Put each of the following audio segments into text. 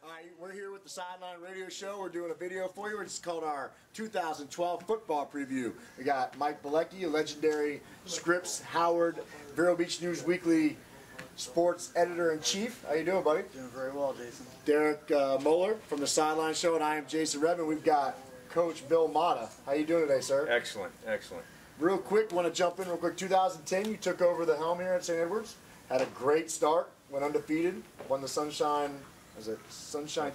All right, we're here with the Sideline Radio Show. We're doing a video for you. It's called our 2012 football preview. We got Mike Bilecki, a legendary Scripps Howard Vero Beach News Weekly sports editor-in-chief. How you doing, buddy? Doing very well, Jason. Derek Moeller from the Sideline Show, and I am Jason Redmond. We've got Coach Bill Mata. How you doing today, sir? Excellent, excellent. Real quick, want to jump in real quick. 2010, you took over the helm here at St. Edwards. Had a great start, went undefeated, won the Sunshine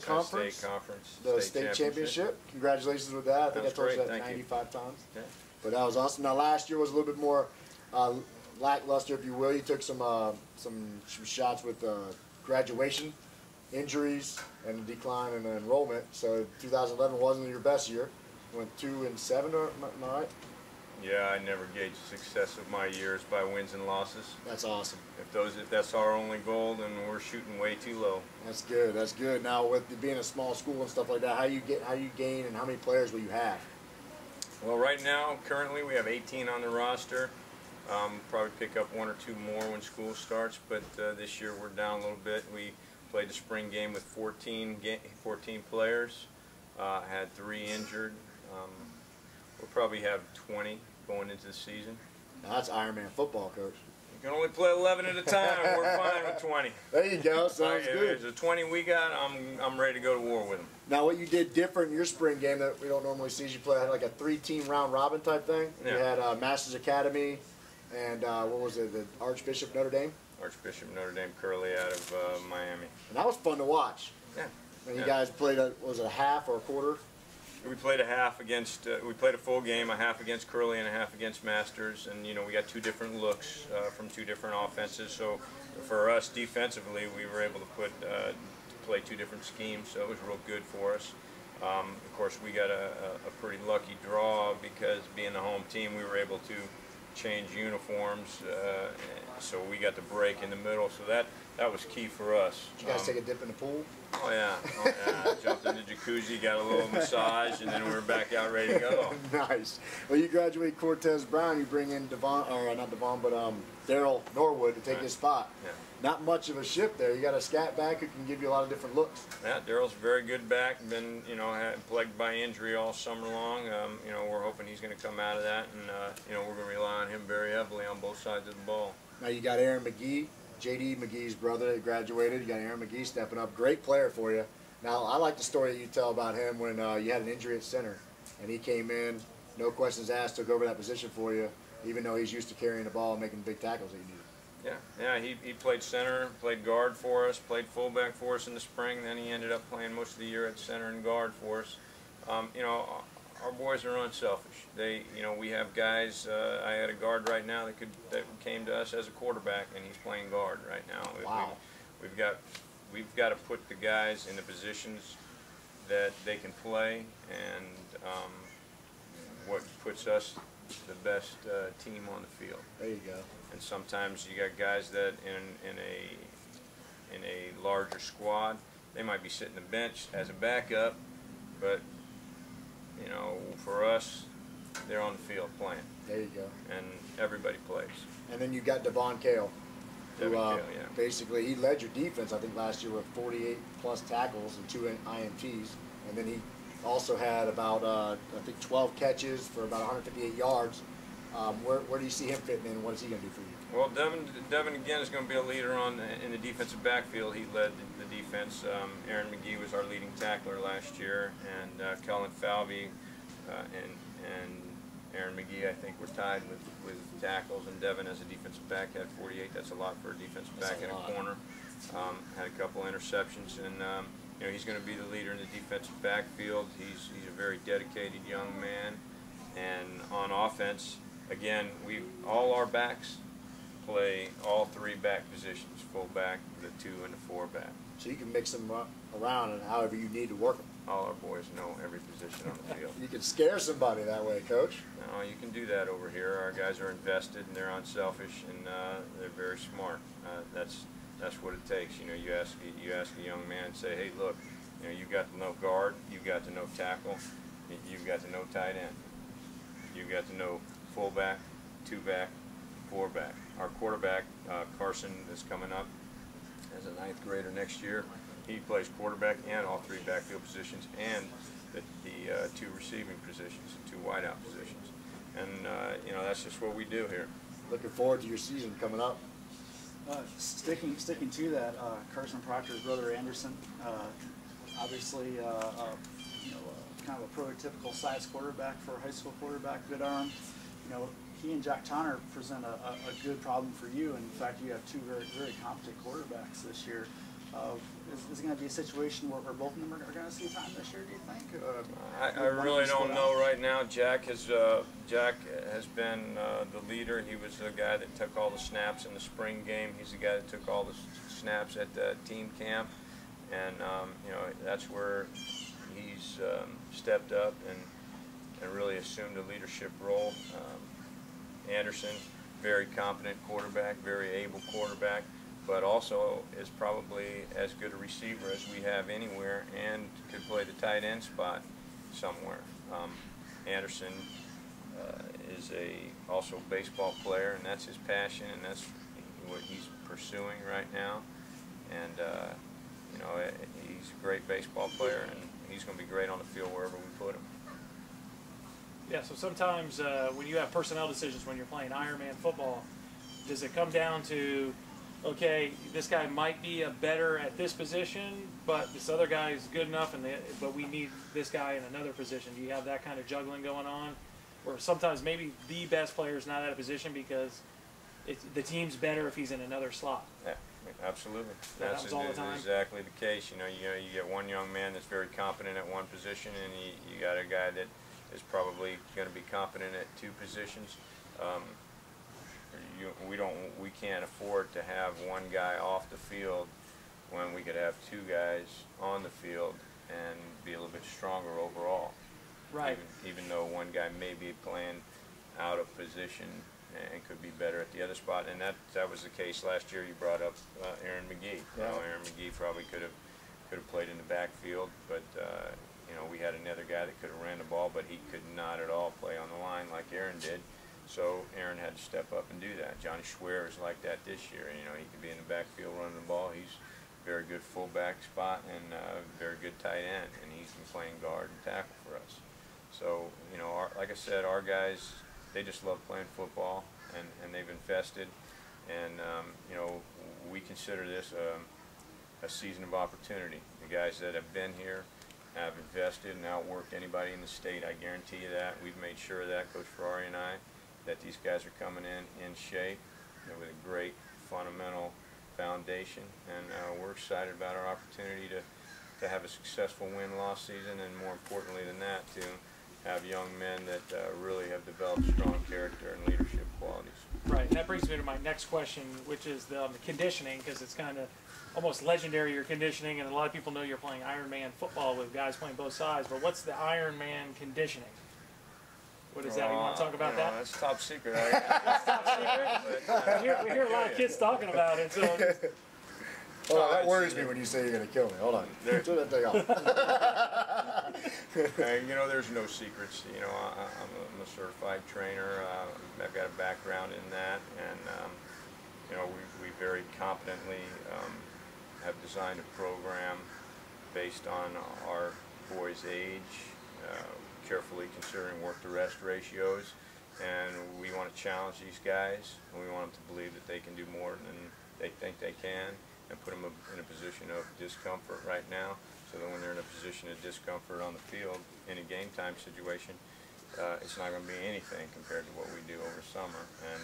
Conference? State Conference. The state championship. Congratulations with that. I think I told you that 95 times. Okay. But that was awesome. Now last year was a little bit more lackluster, if you will. You took some shots with graduation, injuries, and a decline in enrollment. So 2011 wasn't your best year. You went 2-7, am I right? Yeah, I never gauge the success of my years by wins and losses. That's awesome. If that's our only goal, then we're shooting way too low. That's good. That's good. Now with being a small school and stuff like that, how you gain, and how many players will you have? Well, right now, currently we have 18 on the roster. Probably pick up 1 or 2 more when school starts, but this year we're down a little bit. We played the spring game with 14 players. Had 3 injured. We'll probably have 20 going into the season. Now that's Ironman football, Coach. You can only play 11 at a time. We're fine with 20. There you go. Sounds good. If there's a 20 we got, I'm ready to go to war with them. Now, what you did different in your spring game that we don't normally see is you play like a 3-team round robin type thing. Yeah. You had Masters Academy and what was it, the Archbishop Notre Dame? Archbishop Notre Dame Curly out of Miami. And that was fun to watch. Yeah. And you guys played was it a half or a quarter? We played a half against. We played a full game, a half against Curly and a half against Masters, and you know we got 2 different looks from 2 different offenses. So for us defensively, we were able to play 2 different schemes, so it was real good for us. Of course, we got a pretty lucky draw because being the home team, we were able to change uniforms, so we got the break in the middle. So that was key for us. Did you guys take a dip in the pool? Oh yeah, Jumped in the jacuzzi, got a little massage, and then we were back out ready to go. Nice. Well, you graduate Cortez Brown, you bring in Daryl Norwood to take his spot. Yeah. Not much of a shift there. You got a scat back who can give you a lot of different looks. Yeah, Daryl's a very good back. Been plagued by injury all summer long. We're hoping he's going to come out of that, and we're going to rely on him very heavily on both sides of the ball. Now you got Aaron McGee. J.D. McGee's brother that graduated. You got Aaron McGee stepping up. Great player for you. Now, I like the story that you tell about him when you had an injury at center, and he came in, no questions asked, took over that position for you, even though he's used to carrying the ball and making big tackles that you needed. Yeah, he played center, played guard for us, played fullback for us in the spring. Then he ended up playing most of the year at center and guard for us. Our boys are unselfish. We have guys. I had a guard right now that came to us as a quarterback, and he's playing guard right now. Wow. We've got to put the guys in the positions that they can play, and what puts us the best team on the field. There you go. And sometimes you got guys that in a larger squad, they might be sitting the bench as a backup, but for us, they're on the field playing. There you go. And everybody plays. And then you got Devon Kale. Who, yeah. Basically, he led your defense, I think, last year with 48+ tackles and 2 INTs. And then he also had about, I think, 12 catches for about 158 yards. Where do you see him fitting in? What is he going to do for you? Well, Devin again is going to be a leader in the defensive backfield. He led the defense. Aaron McGee was our leading tackler last year, and Kellen Falvey and Aaron McGee, I think, were tied with tackles, and Devin as a defensive back had 48. That's a lot for a defensive back in a corner. Had a couple interceptions, and he's going to be the leader in the defensive backfield. He's a very dedicated young man, and on offense, again, all our backs play all 3 back positions: fullback, the 2, and the 4 back. So you can mix them around and however you need to work them. All our boys know every position on the field. You can scare somebody that way, Coach. No, you can do that over here. Our guys are invested and they're unselfish, and they're very smart. That's what it takes. You ask a young man, say, hey, look, you've got to know guard, you've got to know tackle, you've got to know tight end, you've got to know fullback, 2-back, 4-back. Our quarterback, Carson, is coming up as a 9th grader next year. he plays quarterback and all 3 backfield positions and the 2 receiving positions, the 2 wideout positions. And, you know, that's just what we do here. Looking forward to your season coming up. Sticking to that, Carson Proctor's brother Anderson, obviously, you know, kind of a prototypical size quarterback for a high school quarterback, good arm. You know, he and Jack Tonner present a good problem for you. And in fact, you have 2 very competent quarterbacks this year. Is it going to be a situation where both of them are going to see time this year, do you think? I really don't know right now. Jack has been the leader. He was the guy that took all the snaps in the spring game. He's the guy that took all the snaps at the team camp. And, you know, that's where he's stepped up and really assumed a leadership role. Anderson, very competent quarterback, very able quarterback, but also is probably as good a receiver as we have anywhere and could play the tight end spot somewhere. Anderson is also a baseball player, and that's his passion, and that's what he's pursuing right now. And you know, he's a great baseball player, and he's going to be great on the field wherever we put him. Yeah, so sometimes when you have personnel decisions when you're playing Ironman football, does it come down to, okay, this guy might be a better at this position, but this other guy is good enough, but we need this guy in another position? Do you have that kind of juggling going on? Or sometimes maybe the best player is not at a position because the team's better if he's in another slot? Yeah, absolutely. That happens all the time? Exactly the case. You know, you get one young man that's very competent at one position, and you got a guy that is probably going to be competent at 2 positions. We can't afford to have one guy off the field when we could have 2 guys on the field and be a little bit stronger overall. Right. Even though one guy may be playing out of position and could be better at the other spot, and that was the case last year. You brought up Aaron McGee. Yeah. You know, Aaron McGee probably could have played in the backfield, but you know, we had another guy that could have ran the ball, but he could not at all play on the line like Aaron did. So Aaron had to step up and do that. Johnny Schwer is like that this year. You know, he could be in the backfield running the ball. He's very good fullback spot and very good tight end, and he's been playing guard and tackle for us. So, you know, like I said, our guys, they just love playing football, and they've invested. And, you know, we consider this a season of opportunity. The guys that have been here have invested and outworked anybody in the state. I guarantee you that. We've made sure of that, Coach Ferrari and I, that these guys are coming in shape, you know, with a great fundamental foundation. And we're excited about our opportunity to have a successful win-loss season, and more importantly than that, to have young men that really have developed strong character and leadership qualities. Right, and that brings me to my next question, which is the conditioning, because it's kind of almost legendary, your conditioning, and a lot of people know you're playing Ironman football with guys playing both sides, but what's the Ironman conditioning? What is that? You want to talk about that? That's top secret. That's top secret? But, we hear a lot of kids talking about it, so... Hold on, that worries me when you say you're going to kill me. Hold on. Turn that thing off. You know, there's no secrets. You know, I'm a certified trainer. I've got a background in that, and you know, we very competently have designed a program based on our boys' age, carefully considering work-to-rest ratios, and we want to challenge these guys, and we want them to believe that they can do more than they think they can, and put them in a position of discomfort right now, so that when they're in a position of discomfort on the field in a game time situation, it's not going to be anything compared to what we do over summer, and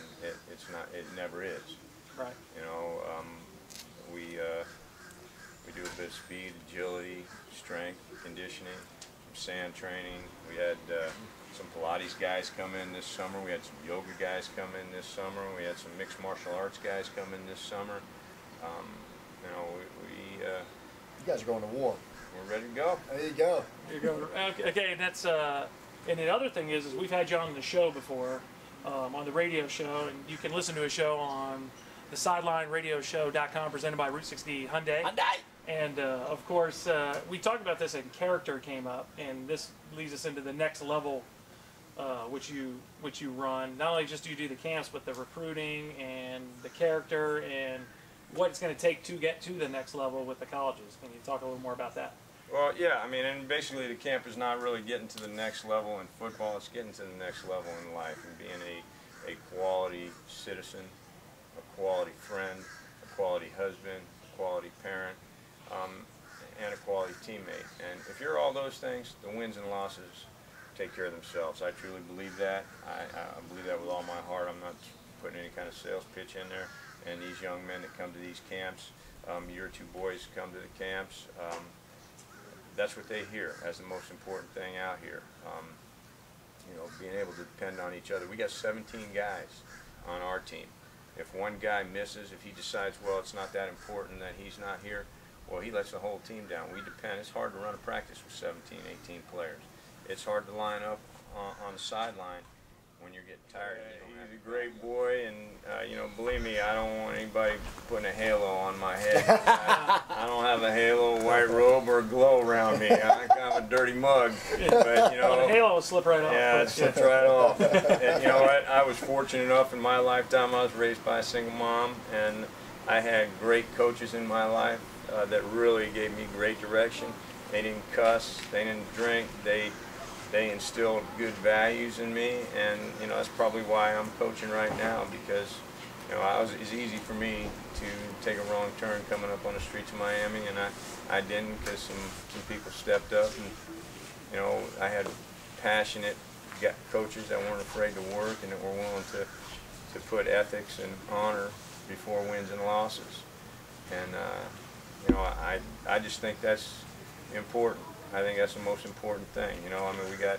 it's not. It never is. Right. You know, we do a bit of speed, agility, strength, conditioning, sand training. We had some Pilates guys come in this summer. We had some yoga guys come in this summer. We had some mixed martial arts guys come in this summer. You know, You guys are going to war. we're ready to go. There you go. There you go. Okay, and that's and the other thing is we've had you on the show before, on the radio show, and you can listen to a show on the SidelineRadioshow.com, presented by Route 60 Hyundai. And of course, we talked about this, and character came up, and this leads us into the next level, which you run. Not only just do you do the camps, but the recruiting and the character, and what it's going to take to get to the next level with the colleges. Can you talk a little more about that? Well, yeah, I mean, and basically the camp is not really getting to the next level in football, it's getting to the next level in life and being a quality citizen, a quality friend, a quality husband, a quality parent, and a quality teammate. And if you're all those things, the wins and losses take care of themselves. I truly believe that. I believe that with all my heart. I'm not putting any kind of sales pitch in there. And these young men that come to these camps, your two boys come to the camps, that's what they hear as the most important thing out here. You know, being able to depend on each other. We got 17 guys on our team. If one guy misses, if he decides, well, it's not that important that he's not here, well, he lets the whole team down. We depend. It's hard to run a practice with 17, 18 players. It's hard to line up on the sideline when you're getting tired. He's a great boy, and you know, believe me, I don't want anybody putting a halo on my head. I don't have a halo, white robe, or a glow around me. I'm kind of a dirty mug, but you know, the halo will slip right off. Yeah, it slips right off. And you know what? I was fortunate enough in my lifetime. I was raised by a single mom, and I had great coaches in my life that really gave me great direction. They didn't cuss, they didn't drink, they instilled good values in me, and you know, that's probably why I'm coaching right now, because you know, it's easy for me to take a wrong turn coming up on the streets of Miami, and I didn't, because some people stepped up, and you know, I had passionate coaches that weren't afraid to work and that were willing to put ethics and honor before wins and losses. And you know, I just think that's important. I think that's the most important thing. You know, I mean, we got,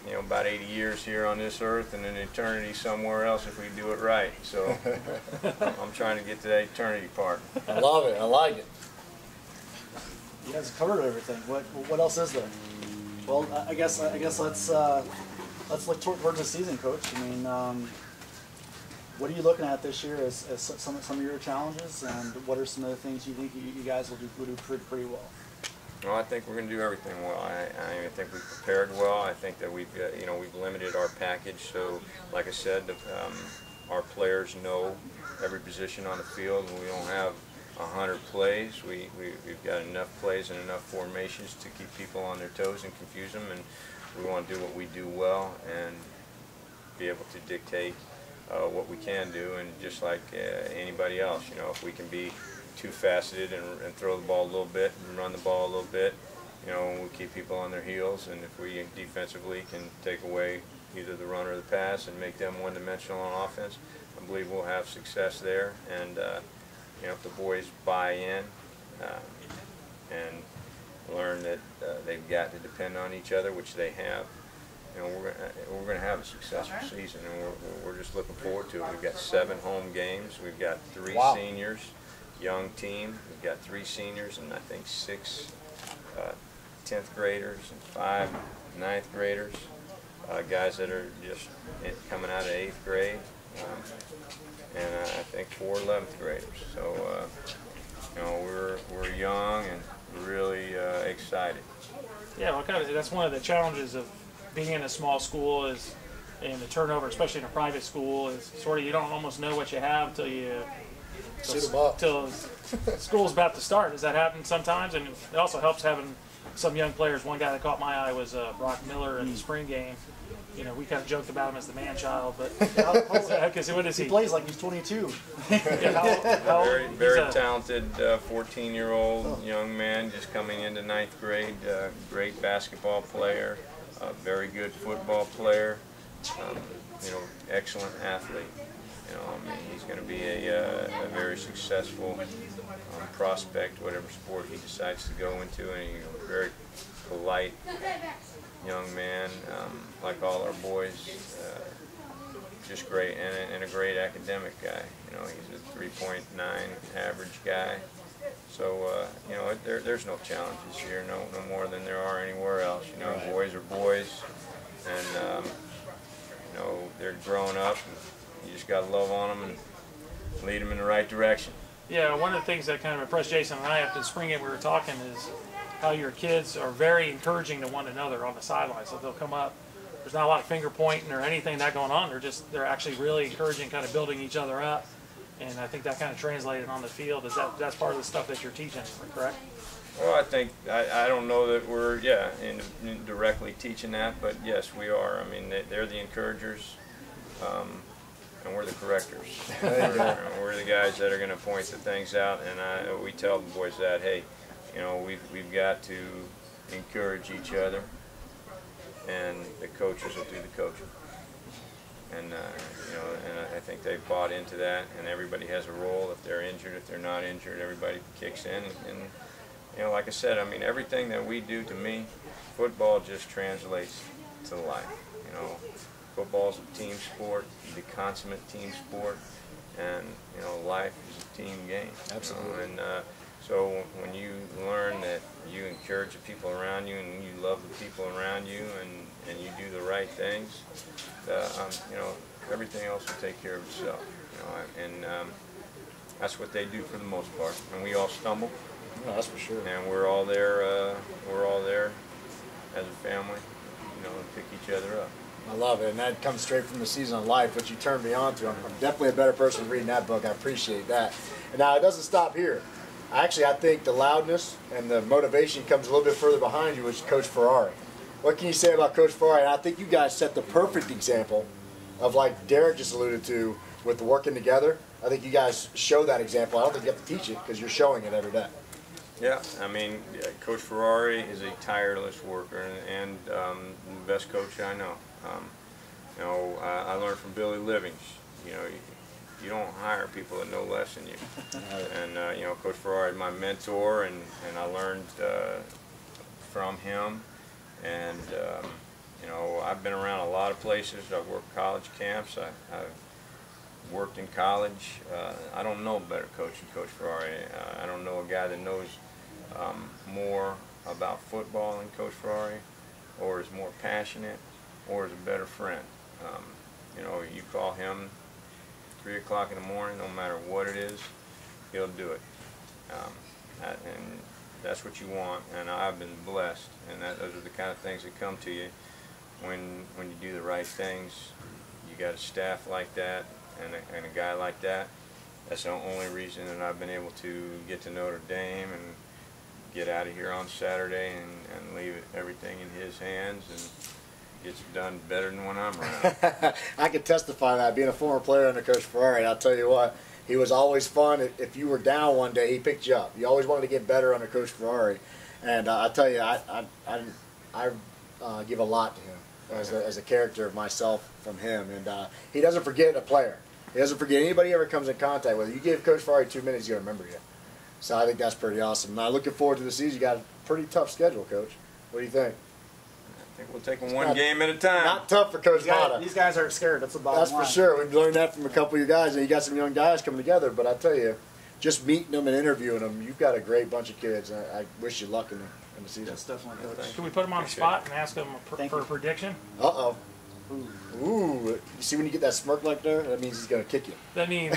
you know, about 80 years here on this earth and an eternity somewhere else if we do it right. So I'm trying to get to that eternity part. I love it. I like it. You guys have covered everything. What else is there? Well, I guess let's look towards the season, Coach. I mean, what are you looking at this year as some of your challenges, and what are some of the things you think you guys will do pretty well? Well, I think we're going to do everything well. I think we've prepared well. I think that we've limited our package. So, like I said, our players know every position on the field, and we don't have 100 plays. We've got enough plays and enough formations to keep people on their toes and confuse them. And we want to do what we do well and be able to dictate what we can do. And just like anybody else, you know, if we can be two-faceted and throw the ball a little bit and run the ball a little bit, you know, we'll keep people on their heels, and if we defensively can take away either the run or the pass and make them one-dimensional on offense, I believe we'll have success there. And you know, if the boys buy in and learn that they've got to depend on each other, which they have, you know, we're going to have a successful season, and we're just looking forward to it. We've got 7 home games. We've got 3 seniors. Young team. We've got 3 seniors and I think 6 10th graders and 5 9th graders, guys that are just coming out of 8th grade, and I think 4 11th graders. So you know, we're young and really excited. Yeah, well, kind of that's one of the challenges of being in a small school is, and the turnover, especially in a private school, is sort of you don't almost know what you have till school's about to start. Does that happen sometimes? And it also helps having some young players. One guy that caught my eye was Brock Miller in the spring game. You know, we kind of joked about him as the man-child, but because what is he? He plays like he's 22. Yeah, very talented 14-year-old young man just coming into 9th grade. Great basketball player, very good football player. You know, excellent athlete. You know, I mean, he's going to be a very successful prospect, whatever sport he decides to go into, and he's a very polite young man, like all our boys, just great, and a great academic guy. You know, he's a 3.9 average guy. So, you know, there's no challenges here, no more than there are anywhere else. You know, boys are boys, and, you know, they're growing up. You just got to love on them and lead them in the right direction. Yeah, one of the things that kind of impressed Jason and I after the spring game we were talking is how your kids are very encouraging to one another on the sidelines. So they'll come up, there's not a lot of finger pointing or anything that going on. They're actually really encouraging, kind of building each other up. and I think that kind of translated on the field. That's part of the stuff that you're teaching, correct? Well, I think I don't know that we're in directly teaching that, but yes, we are. I mean, they're the encouragers, and we're the correctors. We're the guys that are going to point the things out, and we tell the boys that, hey, you know, we've got to encourage each other, and the coaches will do the coaching. And you know, and I think they've bought into that, and everybody has a role. If they're injured, if they're not injured, everybody kicks in. And you know, like I said, I mean, everything that we do, to me, football just translates to life. You know, football's a team sport, the consummate team sport, and you know, life is a team game. Absolutely. You know? And so when you learn that you encourage the people around you, and you love the people around you, and you do the right things, you know, everything else will take care of itself. You know, and that's what they do for the most part. And we all stumble. No, that's for sure. And we're all there. We're all there as a family, you know, and pick each other up. I love it, and that comes straight from the Season of Life, which you turned me on to. I'm definitely a better person reading that book. I appreciate that. And now it doesn't stop here. Actually, I think the loudness and the motivation comes a little bit further behind you, which is Coach Ferrari. What can you say about Coach Ferrari? And I think you guys set the perfect example of, like Derek just alluded to, with the working together. I think you guys show that example. I don't think you have to teach it because you're showing it every day. Yeah, I mean, Coach Ferrari is a tireless worker and the best coach I know. You know, I learned from Billy Livings. You know, you don't hire people that know less than you. And you know, Coach Ferrari is my mentor, and I learned from him. And you know, I've been around a lot of places. I've worked college camps. I've worked in college. I don't know a better coach than Coach Ferrari. I don't know a guy that knows more about football than Coach Ferrari, or is more passionate, or is a better friend. You know, you call him 3 o'clock in the morning, no matter what it is, he'll do it. And that's what you want, and I've been blessed, and those are the kind of things that come to you when you do the right things. You got a staff like that, and a guy like that. That's the only reason that I've been able to get to Notre Dame and get out of here on Saturday and leave everything in his hands, and gets done better than when I'm around. I can testify that, being a former player under Coach Ferrari. I'll tell you what, he was always fun. If you were down one day, he picked you up. You always wanted to get better under Coach Ferrari. And I tell you, I give a lot to him as a character of myself from him. And he doesn't forget a player. He doesn't forget anybody he ever comes in contact with. You give Coach Ferrari 2 minutes, he's going to remember you. So I think that's pretty awesome. Now, looking forward to the season. You got a pretty tough schedule, Coach. What do you think? I think we'll take them one game at a time. Not tough for Coach Mata. These guys aren't scared. That's the bottom line. That's for sure. We've learned that from a couple of you guys, and you got some young guys coming together. But I tell you, just meeting them and interviewing them, you've got a great bunch of kids. I wish you luck in the season. That's definitely Coach. Can we put him on the spot and ask him for a prediction? Uh-oh. Ooh. You see when you get that smirk like there? That means he's going to kick you. That means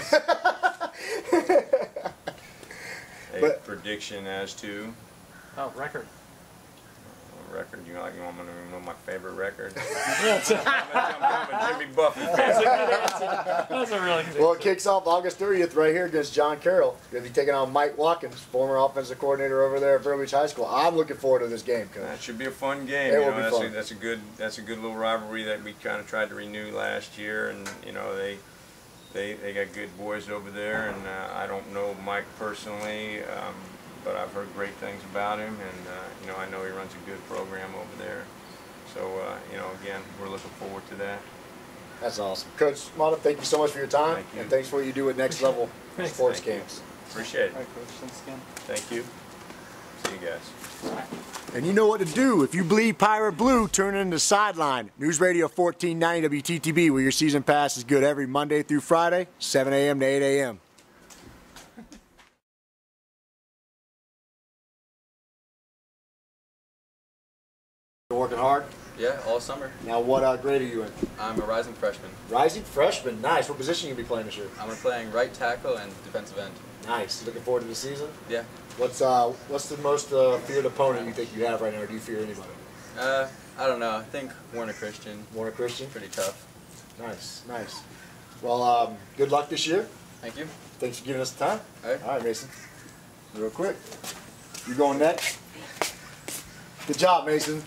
A prediction as to record. record. You want to know my favorite record? That's a I'm a Jimmy Buffett fan. good answer. That's a really good Well, it answer. kicks off August 30th right here against John Carroll. You'll be taking on Mike Watkins, former offensive coordinator over there at Vero Beach High School. I'm looking forward to this game, Coach. That should be a fun game. It You will know, be fun. that's a good little rivalry that we kind of tried to renew last year, and you know they got good boys over there, and I don't know Mike personally, but I've heard great things about him, and you know, I know he runs a good program over there. So you know, again, we're looking forward to that. That's awesome. Coach Mata, thank you so much for your time, Thank you. and thanks for what you do at Next Level Sports Thank you. Games. Appreciate All it. right, Coach. Thanks again. Thank you. See you guys. And you know what to do. If you bleed Pirate Blue, turn in the Sideline. News Radio 1490 WTTB, where your season pass is good every Monday through Friday, 7 a.m. to 8 a.m. You're working hard? Yeah, all summer. Now, what grade are you in? I'm a rising freshman. Rising freshman. Nice. What position you be playing this year? I'm playing right tackle and defensive end. Nice. Looking forward to the season? Yeah. What's the most feared opponent you think you have right now, or do you fear anybody? I don't know. I think Warner Christian. Warner Christian? Pretty tough. Nice, nice. Well, good luck this year. Thank you. Thanks for giving us the time. All right. All right, Mason. Real quick. You going next? Good job, Mason.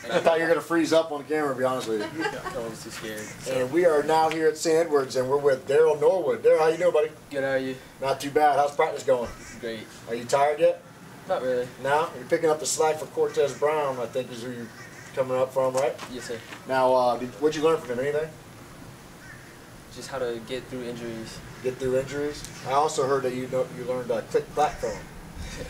I thought you were going to freeze up on the camera, to be honest with you. I was too scared. And we are now here at St. Edwards, and we're with Daryl Norwood. Daryl, how you doing, buddy? Good, how are you? Not too bad. How's practice going? Great. Are you tired yet? Not really. No? You're picking up the slack for Cortez Brown, I think is who you're coming up from, right? Yes, sir. Now, what'd you learn from him? Anything? Just how to get through injuries. Get through injuries? I also heard that you learned click-clack from him.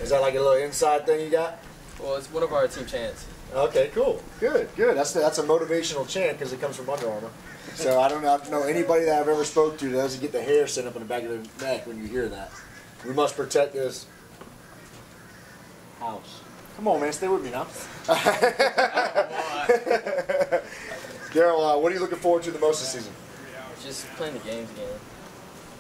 Is that like a little inside thing you got? Well, it's one of our team chants. Okay, cool. Good, good. That's a motivational chant because it comes from Under Armour. So I don't know anybody that I've ever spoke to that doesn't get the hair sent up in the back of their neck when you hear that. We must protect this house. Come on, man. Stay with me now. Daryl, what are you looking forward to the most this season? Just playing the games again.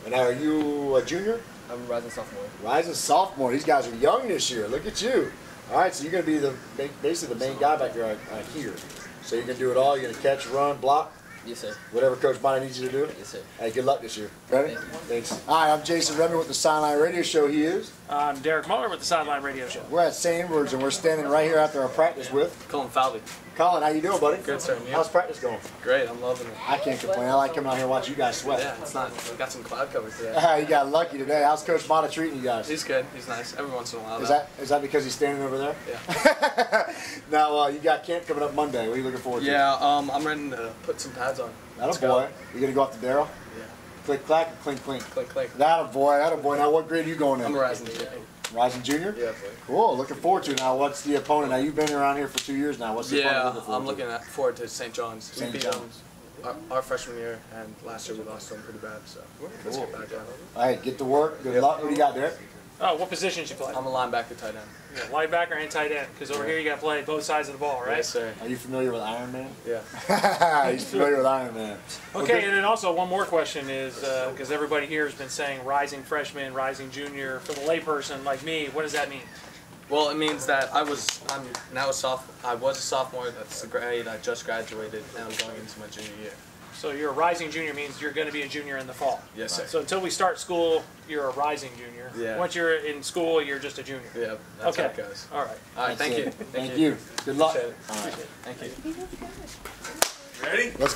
And now, are you a junior? I'm a rising sophomore. Rising sophomore. These guys are young this year. Look at you. All right, so you're going to be basically the main guy back there here. So you're going to do it all. You're going to catch, run, block. Yes, sir. Whatever Coach Bonnie needs you to do. Yes, sir. Hey, good luck this year. Ready? Thank you. Thanks. Hi, I'm Jason Remy with the Sideline Radio Show. He is. I'm Derek Muller with the Sideline Radio Show. We're at St. Edwards, and we're standing right here after our practice with Colin Falvey. Colin. How you doing, buddy? Good, sir. And you? How's practice going? Great, I'm loving it. I can't complain. I like coming out here and watching you guys sweat. Yeah, it's not. We got some cloud cover today. You got lucky today. How's Coach Bonnie treating you guys? He's good. He's nice. Every once in a while. Is that because he's standing over there? Yeah. Now you got camp coming up Monday. What are you looking forward to? Yeah. I'm ready to put some pads on. That a boy. You gonna go up to Daryl? Yeah. Click clack or clink clink? Click, click. That a boy. That a boy. Now what grade are you going in? I'm a rising junior. Rising junior? Yeah, boy. Cool. Looking forward to it. Now what's the opponent? Now you've been around here for 2 years now. What's the opponent Yeah, looking forward I'm to? looking forward to St. John's. St. We beat John's. them our freshman year, and last year we lost to them pretty bad. So let's get back at it. All right, get to work. Good luck. What do you got, Derek? Oh, what positions you play? I'm a linebacker, tight end. Yeah, linebacker and tight end, because over here you got to play both sides of the ball, right? Yes, sir. Are you familiar with Iron Man? Yeah. He's familiar with Iron Man. Okay, and then also one more question is, because everybody here has been saying rising freshman, rising junior. For the layperson like me, what does that mean? Well, it means that I was a sophomore. That's the grade. I just graduated, and I'm going into my junior year. So you're a rising junior means you're going to be a junior in the fall. Yes, sir. So until we start school, you're a rising junior. Yeah. Once you're in school, you're just a junior. Yeah, that's Okay. how it goes. All right. All right, thank you. Thank you. Good luck. Appreciate it. All right. Thank you. Let's